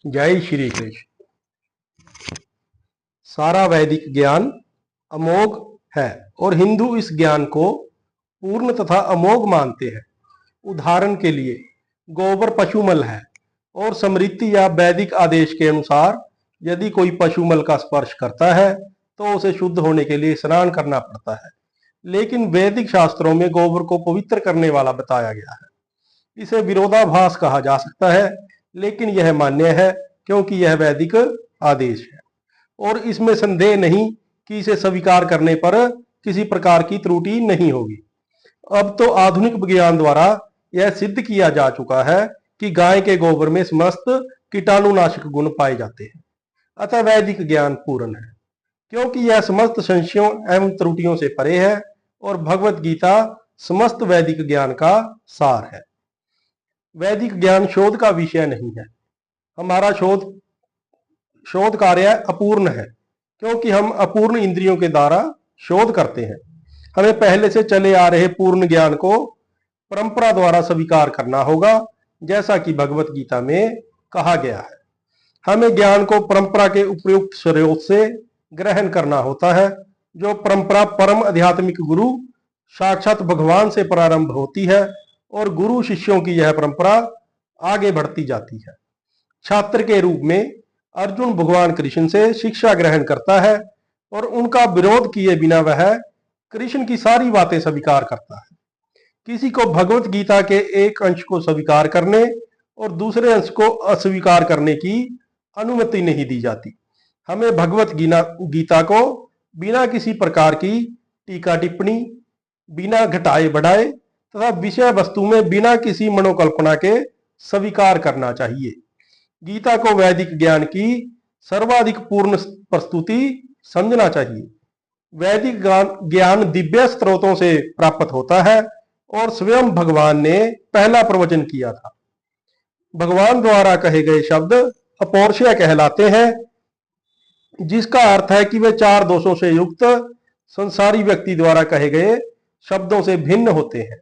जय श्री कृष्ण। सारा वैदिक ज्ञान अमोघ है और हिंदू इस ज्ञान को पूर्ण तथा अमोघ मानते हैं। उदाहरण के लिए गोबर पशुमल है और स्मृति या वैदिक आदेश के अनुसार यदि कोई पशुमल का स्पर्श करता है तो उसे शुद्ध होने के लिए स्नान करना पड़ता है। लेकिन वैदिक शास्त्रों में गोबर को पवित्र करने वाला बताया गया है। इसे विरोधाभास कहा जा सकता है, लेकिन यह मान्य है क्योंकि यह वैदिक आदेश है और इसमें संदेह नहीं कि इसे स्वीकार करने पर किसी प्रकार की त्रुटि नहीं होगी। अब तो आधुनिक विज्ञान द्वारा यह सिद्ध किया जा चुका है कि गाय के गोबर में समस्त कीटाणुनाशक गुण पाए जाते हैं। अतः वैदिक ज्ञान पूर्ण है क्योंकि यह समस्त संशयों एवं त्रुटियों से परे है और भगवत गीता समस्त वैदिक ज्ञान का सार है। वैदिक ज्ञान शोध का विषय नहीं है। हमारा शोध कार्य अपूर्ण है क्योंकि हम अपूर्ण इंद्रियों के द्वारा शोध करते हैं। हमें पहले से चले आ रहे पूर्ण ज्ञान को परंपरा द्वारा स्वीकार करना होगा, जैसा कि भगवत गीता में कहा गया है। हमें ज्ञान को परंपरा के उपयुक्त स्रोत से ग्रहण करना होता है। जो परंपरा परम आध्यात्मिक गुरु साक्षात भगवान से प्रारंभ होती है और गुरु शिष्यों की यह परंपरा आगे बढ़ती जाती है। छात्र के रूप में अर्जुन भगवान कृष्ण से शिक्षा ग्रहण करता है और उनका विरोध किए बिना वह कृष्ण की सारी बातें स्वीकार करता है। किसी को भगवत गीता के एक अंश को स्वीकार करने और दूसरे अंश को अस्वीकार करने की अनुमति नहीं दी जाती। हमें भगवत गीता को बिना किसी प्रकार की टीका टिप्पणी, बिना घटाए बढ़ाए तथा विषय वस्तु में बिना किसी मनोकल्पना के स्वीकार करना चाहिए। गीता को वैदिक ज्ञान की सर्वाधिक पूर्ण प्रस्तुति समझना चाहिए। वैदिक ज्ञान दिव्य स्रोतों से प्राप्त होता है और स्वयं भगवान ने पहला प्रवचन किया था। भगवान द्वारा कहे गए शब्द अपौरुषेय कहलाते हैं, जिसका अर्थ है कि वे चार दोषों से युक्त संसारी व्यक्ति द्वारा कहे गए शब्दों से भिन्न होते हैं।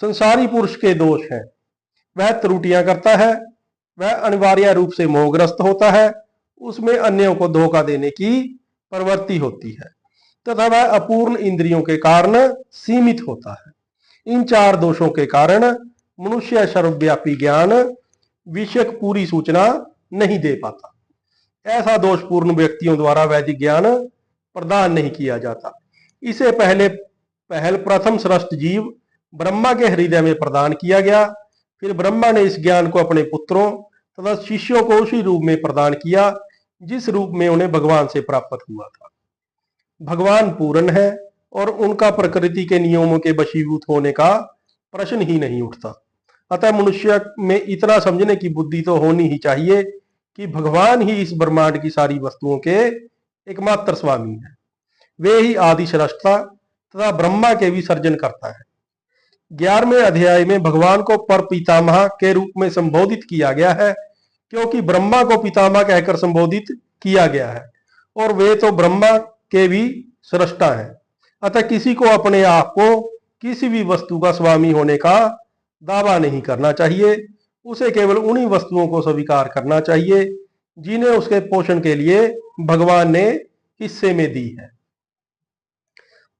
संसारी पुरुष के दोष हैं, वह त्रुटियां करता है, वह अनिवार्य रूप से मोहग्रस्त होता है, उसमें अन्यों को धोखा देने की प्रवृत्ति होती है तथा वह अपूर्ण इंद्रियों के कारण सीमित होता है। इन चार दोषों के कारण मनुष्य सर्वव्यापी ज्ञान विषयक पूरी सूचना नहीं दे पाता। ऐसा दोषपूर्ण व्यक्तियों द्वारा वैदिक ज्ञान प्रदान नहीं किया जाता। इसे पहल प्रथम सृष्ट जीव ब्रह्मा के हृदय में प्रदान किया गया। फिर ब्रह्मा ने इस ज्ञान को अपने पुत्रों तथा शिष्यों को उसी रूप में प्रदान किया जिस रूप में उन्हें भगवान से प्राप्त हुआ था। भगवान पूर्ण है और उनका प्रकृति के नियमों के वशीभूत होने का प्रश्न ही नहीं उठता। अतः मनुष्य में इतना समझने की बुद्धि तो होनी ही चाहिए कि भगवान ही इस ब्रह्मांड की सारी वस्तुओं के एकमात्र स्वामी है। वे ही आदि सृष्टा तथा ब्रह्मा के भी सर्जन करता है। 11वें अध्याय में भगवान को पर पितामह के रूप में संबोधित किया गया है क्योंकि ब्रह्मा को पितामह कहकर संबोधित किया गया है और वे तो ब्रह्मा के भी सृष्टा हैं। अतः किसी को अपने आप को किसी भी वस्तु का स्वामी होने का दावा नहीं करना चाहिए। उसे केवल उन्हीं वस्तुओं को स्वीकार करना चाहिए जिन्हें उसके पोषण के लिए भगवान ने हिस्से में दी है।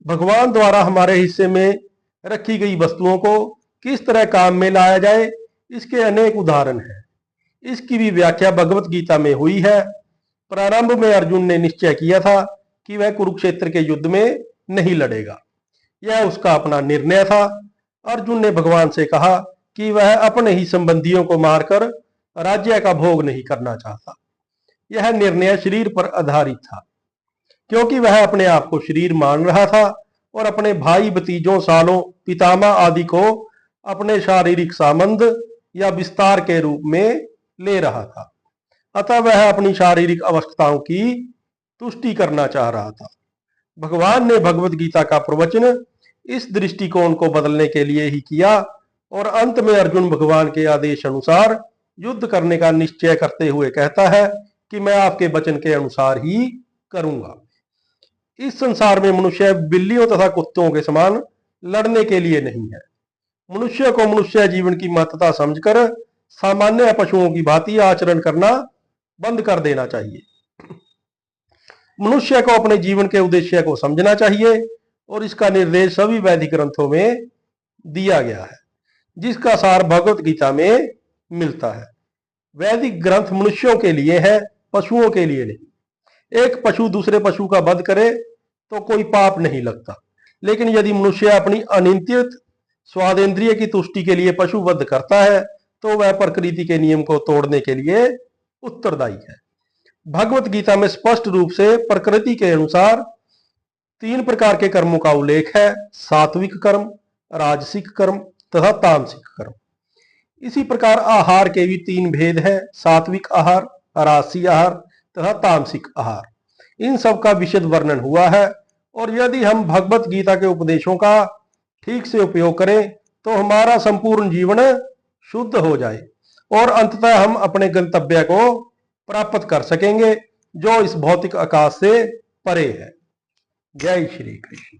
भगवान द्वारा हमारे हिस्से में रखी गई वस्तुओं को किस तरह काम में लाया जाए, इसके अनेक उदाहरण हैं। इसकी भी व्याख्या भगवत गीता में हुई है। प्रारंभ में अर्जुन ने निश्चय किया था कि वह कुरुक्षेत्र के युद्ध में नहीं लड़ेगा। यह उसका अपना निर्णय था। अर्जुन ने भगवान से कहा कि वह अपने ही संबंधियों को मारकर राज्य का भोग नहीं करना चाहता। यह निर्णय शरीर पर आधारित था क्योंकि वह अपने आप को शरीर मान रहा था और अपने भाई भतीजों, सालों, पितामह आदि को अपने शारीरिक संबंध या विस्तार के रूप में ले रहा था। अतः वह अपनी शारीरिक आवश्यकताओं की तुष्टि करना चाह रहा था। भगवान ने भगवत गीता का प्रवचन इस दृष्टिकोण को बदलने के लिए ही किया और अंत में अर्जुन भगवान के आदेश अनुसार युद्ध करने का निश्चय करते हुए कहता है कि मैं आपके वचन के अनुसार ही करूंगा। इस संसार में मनुष्य बिल्लियों तथा कुत्तों के समान लड़ने के लिए नहीं है। मनुष्य को मनुष्य जीवन की महत्ता समझकर सामान्य पशुओं की भांति आचरण करना बंद कर देना चाहिए। मनुष्य को अपने जीवन के उद्देश्य को समझना चाहिए और इसका निर्देश सभी वैदिक ग्रंथों में दिया गया है, जिसका सार भगवत गीता में मिलता है। वैदिक ग्रंथ मनुष्यों के लिए है, पशुओं के लिए नहीं। एक पशु दूसरे पशु का वध करे तो कोई पाप नहीं लगता, लेकिन यदि मनुष्य अपनी अनियंत्रित स्वादेंद्रिय की तुष्टि के लिए पशु वध करता है तो वह प्रकृति के नियम को तोड़ने के लिए उत्तरदायी है। भगवत गीता में स्पष्ट रूप से प्रकृति के अनुसार 3 प्रकार के कर्मों का उल्लेख है: सात्विक कर्म, राजसिक कर्म तथा तामसिक कर्म। इसी प्रकार आहार के भी 3 भेद है: सात्विक आहार, राजसी आहार तथा तामसिक आहार। इन सब का विशद वर्णन हुआ है और यदि हम भगवत गीता के उपदेशों का ठीक से उपयोग करें तो हमारा संपूर्ण जीवन शुद्ध हो जाए और अंततः हम अपने गंतव्य को प्राप्त कर सकेंगे, जो इस भौतिक आकाश से परे है। जय श्री कृष्ण।